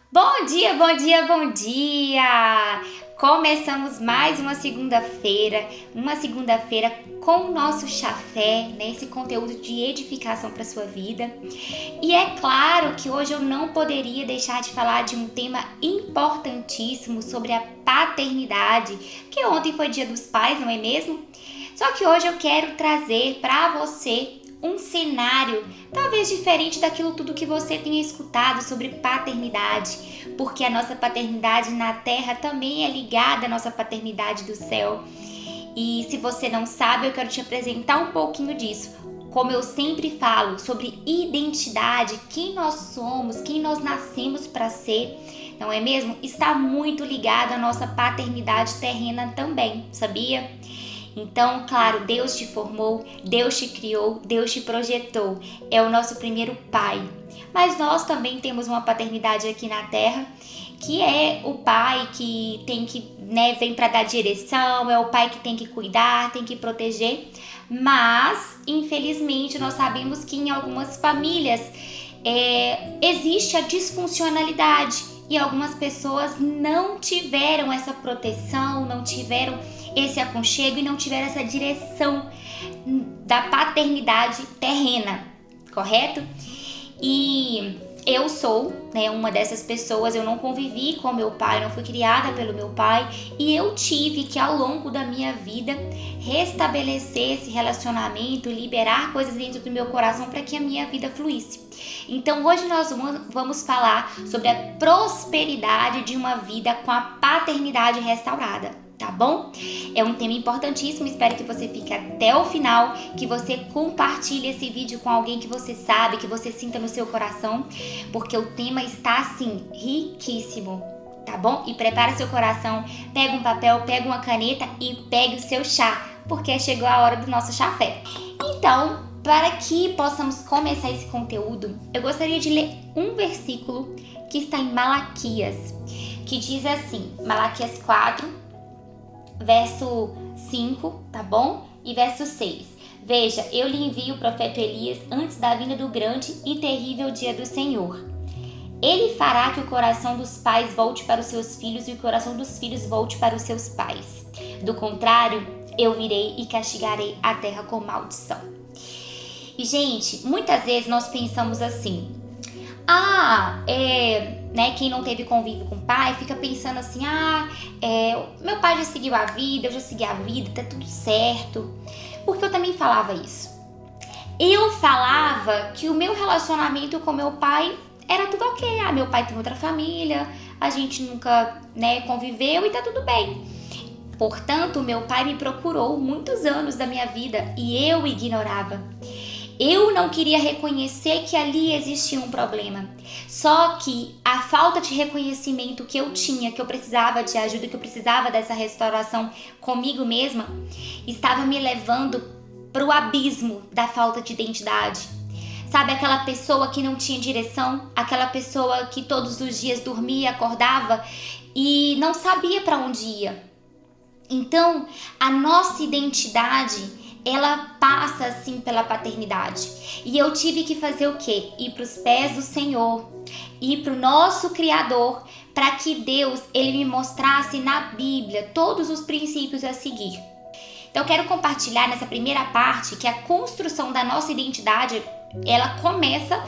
Bom dia, bom dia, bom dia! Começamos mais uma segunda-feira com o nosso chafé, né? Esse conteúdo de edificação para sua vida. E é claro que hoje eu não poderia deixar de falar de um tema importantíssimo sobre a paternidade, que ontem foi Dia dos Pais, não é mesmo? Só que hoje eu quero trazer para você um cenário talvez diferente daquilo tudo que você tenha escutado sobre paternidade, porque a nossa paternidade na terra também é ligada à nossa paternidade do céu. E se você não sabe, eu quero te apresentar um pouquinho disso. Como eu sempre falo sobre identidade, quem nós somos, quem nós nascemos para ser, não é mesmo? Está muito ligado à nossa paternidade terrena também, sabia? Então, claro, Deus te formou, Deus te criou, Deus te projetou. É o nosso primeiro pai. Mas nós também temos uma paternidade aqui na Terra, que é o pai que tem que, vem para dar direção, é o pai que tem que cuidar, tem que proteger. Mas, infelizmente, nós sabemos que em algumas famílias existe a disfuncionalidade e algumas pessoas não tiveram essa proteção, não tiveram esse aconchego e não tiveram essa direção da paternidade terrena, correto? E eu sou, uma dessas pessoas. Eu não convivi com meu pai, não fui criada pelo meu pai, e eu tive que ao longo da minha vida restabelecer esse relacionamento, liberar coisas dentro do meu coração para que a minha vida fluísse. Então hoje nós vamos falar sobre a prosperidade de uma vida com a paternidade restaurada, tá bom? É um tema importantíssimo, espero que você fique até o final, que você compartilhe esse vídeo com alguém que você sabe, que você sinta no seu coração, porque o tema está assim, riquíssimo, tá bom? E prepara seu coração, pega um papel, pega uma caneta e pegue o seu chá, porque chegou a hora do nosso chafé. Então, para que possamos começar esse conteúdo, eu gostaria de ler um versículo que está em Malaquias, que diz assim, Malaquias 4, verso 5, tá bom? E verso 6. Veja, eu lhe envio o profeta Elias antes da vinda do grande e terrível dia do Senhor. Ele fará que o coração dos pais volte para os seus filhos e o coração dos filhos volte para os seus pais. Do contrário, eu virei e castigarei a terra com maldição. E, gente, muitas vezes nós pensamos assim, quem não teve convívio com o pai fica pensando assim, meu pai já seguiu a vida, eu já segui a vida, tá tudo certo. Porque eu também falava isso. Eu falava que o meu relacionamento com meu pai era tudo ok. Meu pai tem outra família, a gente nunca, conviveu e tá tudo bem. Portanto, meu pai me procurou muitos anos da minha vida e eu ignorava. Eu não queria reconhecer que ali existia um problema. Só que a falta de reconhecimento que eu tinha, que eu precisava de ajuda, que eu precisava dessa restauração comigo mesma, estava me levando para o abismo da falta de identidade. Sabe, aquela pessoa que não tinha direção, aquela pessoa que todos os dias dormia e acordava e não sabia para onde ia. Então, a nossa identidade, ela passa assim pela paternidade. E eu tive que fazer o quê? Ir para os pés do Senhor, ir para o nosso Criador, para que Deus, ele me mostrasse na Bíblia todos os princípios a seguir. Então eu quero compartilhar nessa primeira parte que a construção da nossa identidade, ela começa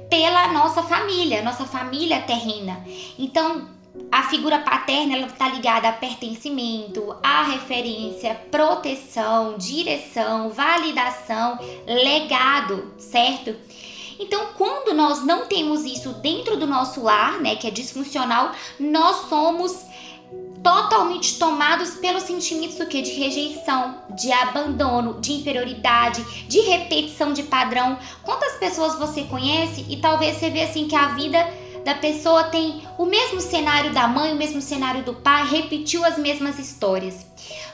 pela nossa família terrena. Então, a figura paterna, ela está ligada a pertencimento, a referência, proteção, direção, validação, legado, certo? Então, quando nós não temos isso dentro do nosso lar, que é disfuncional, nós somos totalmente tomados pelos sentimentos do quê? De rejeição, de abandono, de inferioridade, de repetição de padrão. Quantas pessoas você conhece e talvez você vê assim que a vida da pessoa tem o mesmo cenário da mãe, o mesmo cenário do pai, repetiu as mesmas histórias.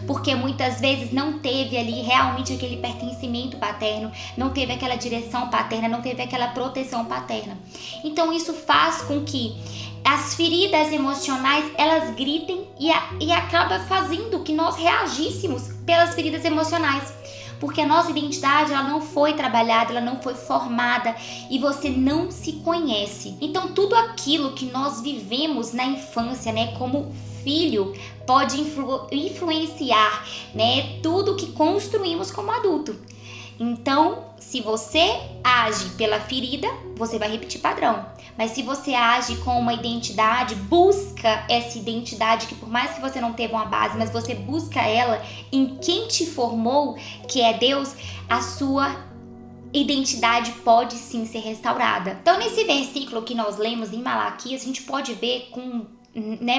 Porque muitas vezes não teve ali realmente aquele pertencimento paterno, não teve aquela direção paterna, não teve aquela proteção paterna. Então isso faz com que as feridas emocionais, elas gritem e acaba fazendo que nós reagíssemos pelas feridas emocionais. porque a nossa identidade ela não foi trabalhada, ela não foi formada e você não se conhece. Então tudo aquilo que nós vivemos na infância, né, como filho, pode influenciar, né, tudo que construímos como adulto. Então, se você age pela ferida, você vai repetir padrão. Mas se você age com uma identidade, busca essa identidade que por mais que você não teve uma base, mas você busca ela em quem te formou, que é Deus, a sua identidade pode sim ser restaurada. Então, nesse versículo que nós lemos em Malaquias, a gente pode ver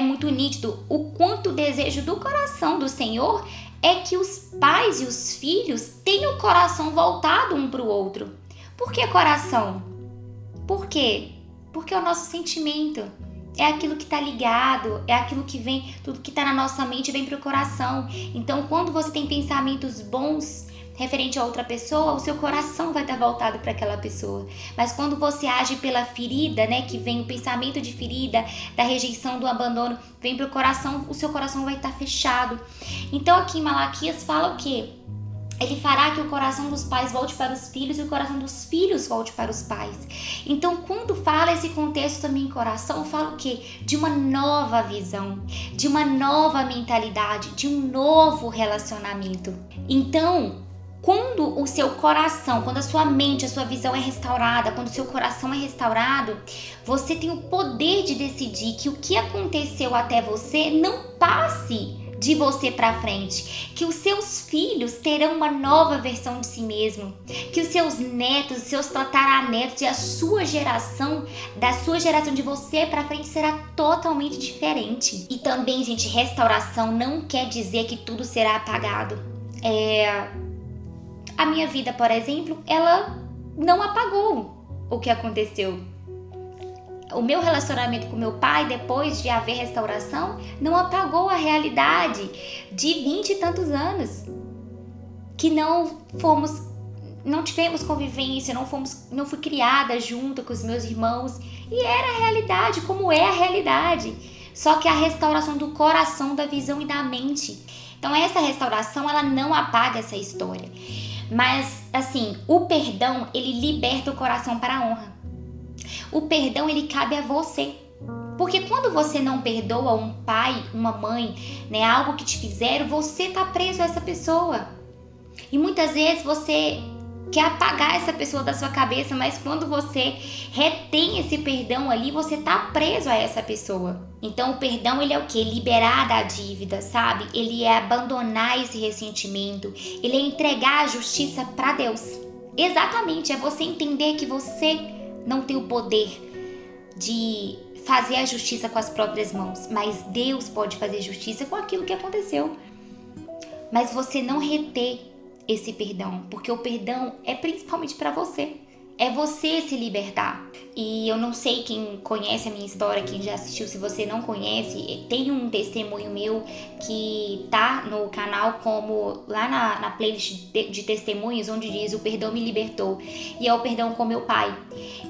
muito nítido o quanto o desejo do coração do Senhor é que os pais e os filhos tenham o coração voltado um para o outro. Por que coração? Por quê? Porque é o nosso sentimento. É aquilo que está ligado, é aquilo que vem, tudo que está na nossa mente vem para o coração. Então, quando você tem pensamentos bons referente a outra pessoa, o seu coração vai estar voltado para aquela pessoa. Mas quando você age pela ferida, né, que vem o pensamento de ferida, da rejeição, do abandono, vem para o coração, o seu coração vai estar fechado. Então aqui em Malaquias fala o quê? Ele fará que o coração dos pais volte para os filhos e o coração dos filhos volte para os pais. Então, quando fala esse contexto também em coração, fala o quê? De uma nova visão, de uma nova mentalidade, de um novo relacionamento. Então, quando o seu coração, quando a sua mente, a sua visão é restaurada, quando o seu coração é restaurado, você tem o poder de decidir que o que aconteceu até você não passe de você para frente, que os seus filhos terão uma nova versão de si mesmo, que os seus netos, os seus tataranetos e a sua geração, da sua geração de você para frente será totalmente diferente. E também, gente, restauração não quer dizer que tudo será apagado. A minha vida, por exemplo, ela não apagou o que aconteceu. O meu relacionamento com meu pai, depois de haver restauração, não apagou a realidade de 20 e tantos anos. Que não tivemos convivência, não fui criada junto com os meus irmãos. E era a realidade, como é a realidade. Só que a restauração do coração, da visão e da mente. Então essa restauração, ela não apaga essa história. Mas, assim, o perdão, ele liberta o coração para a honra. O perdão, ele cabe a você. Porque quando você não perdoa um pai, uma mãe, né, algo que te fizeram, você tá preso a essa pessoa. E muitas vezes você quer apagar essa pessoa da sua cabeça, mas quando você retém esse perdão ali, você tá preso a essa pessoa. Então o perdão, ele é o quê? Liberar da dívida, sabe? Ele é abandonar esse ressentimento, ele é entregar a justiça para Deus. Exatamente, é você entender que você não tem o poder de fazer a justiça com as próprias mãos, mas Deus pode fazer justiça com aquilo que aconteceu. Mas você não reter esse perdão, porque o perdão é principalmente para você. É você se libertar. E eu não sei quem conhece a minha história, quem já assistiu, se você não conhece, tem um testemunho meu que tá no canal como lá na playlist de testemunhos, onde diz o perdão me libertou. E é o perdão com meu pai.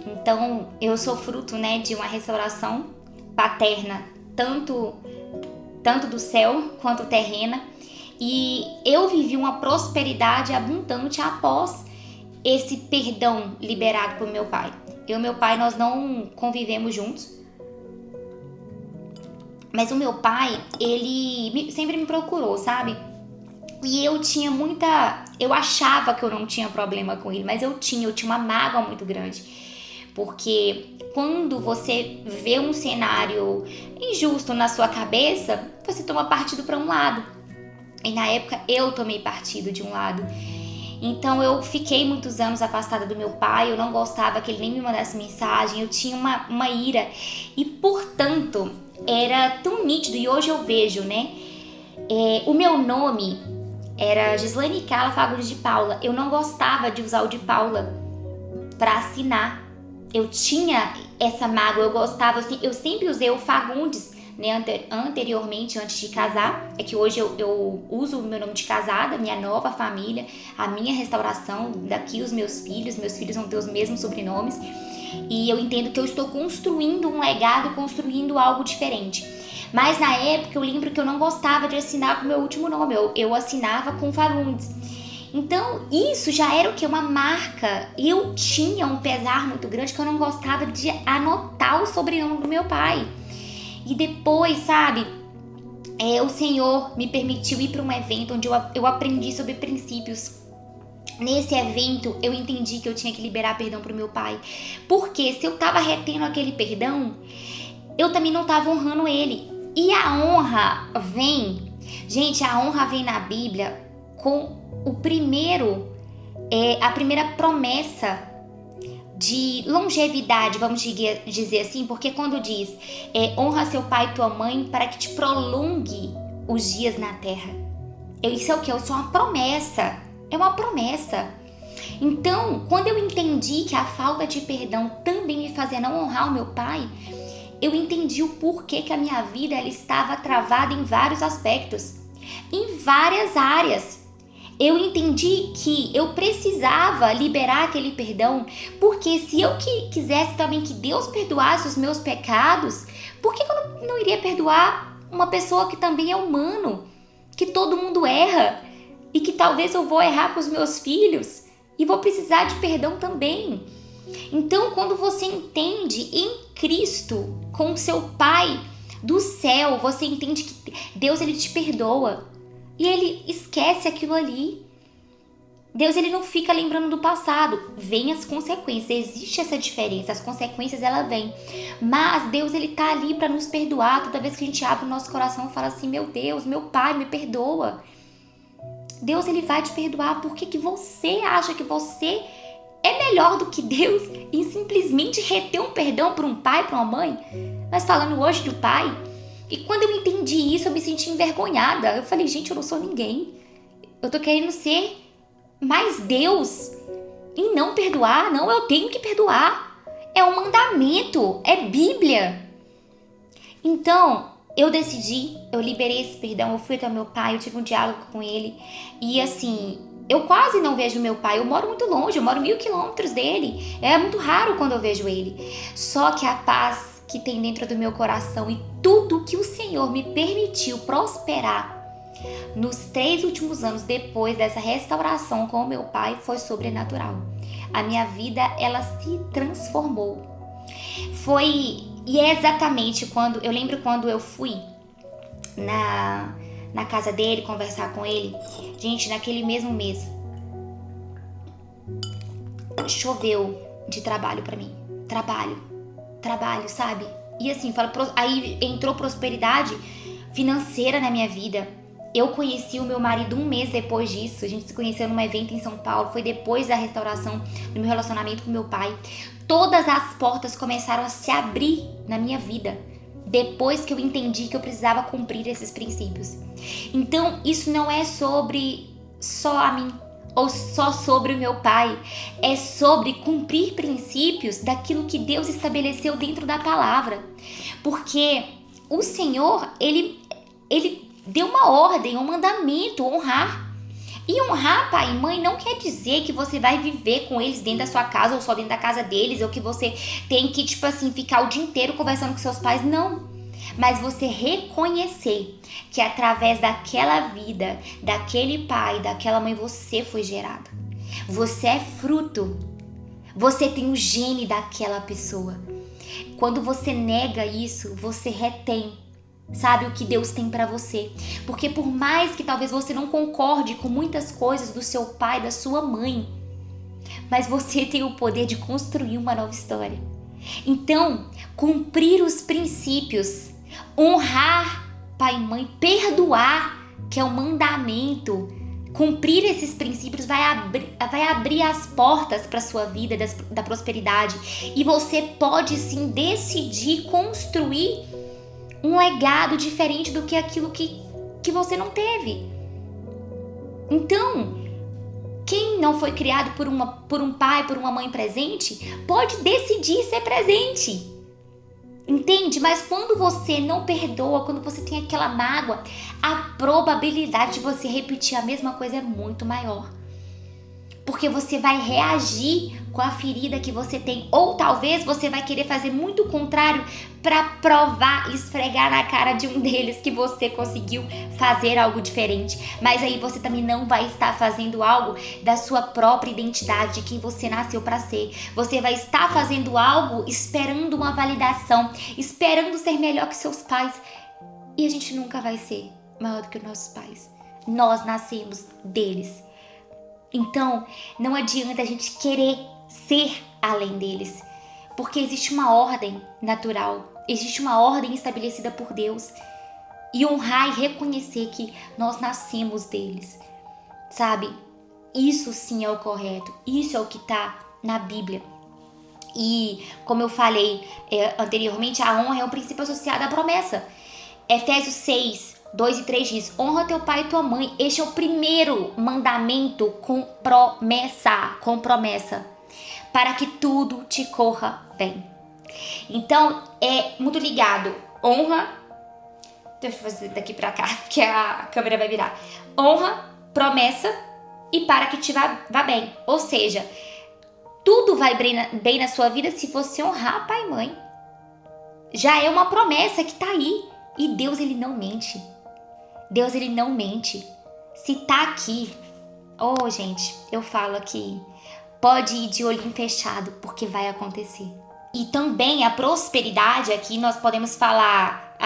Então eu sou fruto, né, de uma restauração paterna, tanto do céu quanto terrena. E eu vivi uma prosperidade abundante após esse perdão liberado por meu pai. Eu e meu pai, nós não convivemos juntos. Mas o meu pai, ele sempre me procurou, sabe? E eu tinha eu achava que eu não tinha problema com ele, mas eu tinha uma mágoa muito grande. Porque quando você vê um cenário injusto na sua cabeça, você toma partido para um lado. E na época eu tomei partido de um lado. Então eu fiquei muitos anos afastada do meu pai, eu não gostava que ele nem me mandasse mensagem, eu tinha uma ira. E portanto, era tão nítido, e hoje eu vejo, né? O meu nome era Gislaine Carla Fagundes de Paula. Eu não gostava de usar o de Paula para assinar. Eu tinha essa mágoa, eu sempre usei o Fagundes, né, anteriormente, antes de casar. É que hoje eu uso o meu nome de casada, minha nova família, a minha restauração, daqui os meus filhos vão ter os mesmos sobrenomes, e eu entendo que eu estou construindo um legado, construindo algo diferente. Mas na época eu lembro que eu não gostava de assinar com o meu último nome, eu assinava com Fagundes. Então, isso já era o que? Uma marca. E eu tinha um pesar muito grande que eu não gostava de anotar o sobrenome do meu pai. E depois, sabe, o Senhor me permitiu ir para um evento onde eu aprendi sobre princípios. Nesse evento, eu entendi que eu tinha que liberar perdão pro meu pai. Porque se eu tava retendo aquele perdão, eu também não tava honrando ele. E a honra vem... Gente, a honra vem na Bíblia com a primeira promessa de longevidade, vamos dizer assim, porque quando diz honra seu pai e tua mãe para que te prolongue os dias na terra. Isso é o que? Isso é uma promessa. É uma promessa. Então, quando eu entendi que a falta de perdão também me fazia não honrar o meu pai, eu entendi o porquê que a minha vida ela estava travada em vários aspectos, em várias áreas. Eu entendi que eu precisava liberar aquele perdão, porque se eu quisesse também que Deus perdoasse os meus pecados, por que eu não iria perdoar uma pessoa que também é humano, que todo mundo erra, e que talvez eu vou errar com os meus filhos e vou precisar de perdão também. Então, quando você entende em Cristo, com seu Pai do céu, você entende que Deus ele te perdoa e ele esquece aquilo ali. Deus ele não fica lembrando do passado, vem as consequências, existe essa diferença, as consequências ela vem, mas Deus ele tá ali para nos perdoar. Toda vez que a gente abre o nosso coração e fala assim, meu Deus, meu Pai me perdoa, Deus ele vai te perdoar. Por que você acha que você é melhor do que Deus em simplesmente reter um perdão por um pai, por uma mãe? Mas falando hoje do pai, e quando eu entendi isso, eu me senti envergonhada. Eu falei, gente, eu não sou ninguém. Eu tô querendo ser mais Deus e não perdoar. Não, eu tenho que perdoar. É um mandamento, é Bíblia. Então, eu decidi, eu liberei esse perdão, eu fui até o meu pai, eu tive um diálogo com ele. E assim, eu quase não vejo meu pai, eu moro muito longe, eu moro 1000 quilômetros dele. É muito raro quando eu vejo ele. Só que a paz que tem dentro do meu coração e tudo que o Senhor me permitiu prosperar nos 3 últimos anos depois dessa restauração com o meu pai foi sobrenatural. A minha vida, ela se transformou. E é exatamente quando... Eu lembro quando eu fui na casa dele, conversar com ele. Gente, naquele mesmo mês, choveu de trabalho pra mim. Trabalho, sabe? E assim, aí entrou prosperidade financeira na minha vida. Eu conheci o meu marido 1 mês depois disso. A gente se conheceu num evento em São Paulo. Foi depois da restauração do meu relacionamento com meu pai. Todas as portas começaram a se abrir na minha vida depois que eu entendi que eu precisava cumprir esses princípios. Então, isso não é sobre só a mim ou só sobre o meu pai. É sobre cumprir princípios daquilo que Deus estabeleceu dentro da palavra. Porque o Senhor, ele deu uma ordem, um mandamento, honrar. E honrar pai e mãe não quer dizer que você vai viver com eles dentro da sua casa ou só dentro da casa deles, ou que você tem que, tipo assim, ficar o dia inteiro conversando com seus pais, não. Mas você reconhecer que através daquela vida, daquele pai, daquela mãe, você foi gerado. Você é fruto. Você tem o gene daquela pessoa. Quando você nega isso, você retém. Sabe o que Deus tem pra você? Porque por mais que talvez você não concorde com muitas coisas do seu pai, da sua mãe, mas você tem o poder de construir uma nova história. Então, cumprir os princípios, honrar pai e mãe, perdoar, que é o mandamento, cumprir esses princípios vai abrir as portas para sua vida da prosperidade. E você pode sim decidir construir um legado diferente do que aquilo que você não teve. Então, quem não foi criado por um pai, por uma mãe presente, pode decidir ser presente. Entende? Mas quando você não perdoa, quando você tem aquela mágoa, a probabilidade de você repetir a mesma coisa é muito maior. porque você vai reagir com a ferida que você tem, ou talvez você vai querer fazer muito o contrário para provar, esfregar na cara de um deles que você conseguiu fazer algo diferente. Mas aí você também não vai estar fazendo algo da sua própria identidade, de quem você nasceu para ser. Você vai estar fazendo algo esperando uma validação, esperando ser melhor que seus pais. E a gente nunca vai ser maior do que os nossos pais. Nós nascemos deles. Então, não adianta a gente querer ser além deles, porque existe uma ordem natural, existe uma ordem estabelecida por Deus, e honrar e reconhecer que nós nascemos deles, sabe? Isso sim é o correto, isso é o que está na Bíblia. E como eu falei anteriormente, a honra é um princípio associado à promessa. Efésios 6, 2 e 3 diz: honra teu pai e tua mãe. Este é o primeiro mandamento com promessa, para que tudo te corra bem. Então, é muito ligado. Honra, deixa eu fazer daqui pra cá, que a câmera vai virar. Honra, promessa e para que te vá bem. Ou seja, tudo vai bem na sua vida se você honrar pai e mãe. Já é uma promessa que tá aí. E Deus, ele não mente. Deus, ele não mente. Se tá aqui, gente, eu falo aqui, pode ir de olhinho fechado, porque vai acontecer. E também a prosperidade, aqui nós podemos falar,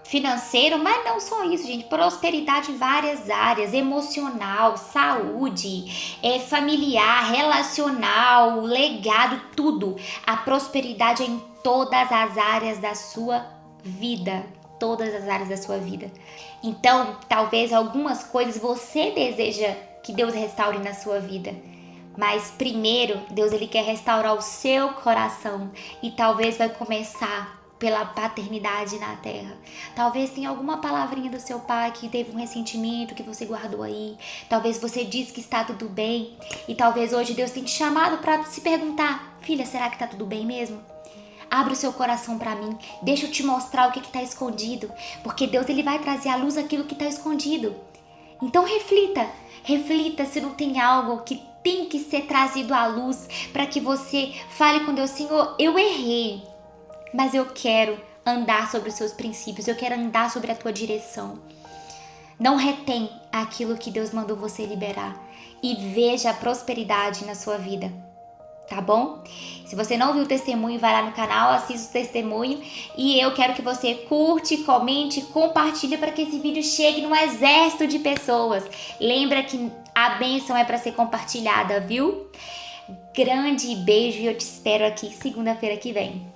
financeiro, mas não só isso, gente. Prosperidade em várias áreas, emocional, saúde, familiar, relacional, legado, tudo. A prosperidade é em todas as áreas da sua vida. Todas as áreas da sua vida. Então, talvez algumas coisas você deseja que Deus restaure na sua vida. Mas primeiro, Deus, ele quer restaurar o seu coração. E talvez vai começar pela paternidade na terra. Talvez tenha alguma palavrinha do seu pai que teve um ressentimento que você guardou aí. Talvez você disse que está tudo bem. E talvez hoje Deus tenha te chamado para se perguntar: filha, será que está tudo bem mesmo? Abre o seu coração para mim, deixa eu te mostrar o que está escondido, porque Deus, ele vai trazer à luz aquilo que está escondido. Então reflita se não tem algo que tem que ser trazido à luz para que você fale com Deus: Senhor, eu errei, mas eu quero andar sobre os seus princípios, eu quero andar sobre a tua direção. Não retém aquilo que Deus mandou você liberar e veja a prosperidade na sua vida. Tá bom? Se você não viu o testemunho, vai lá no canal, assista o testemunho. E eu quero que você curte, comente, compartilhe para que esse vídeo chegue num exército de pessoas. Lembra que a bênção é para ser compartilhada, viu? Grande beijo e eu te espero aqui segunda-feira que vem.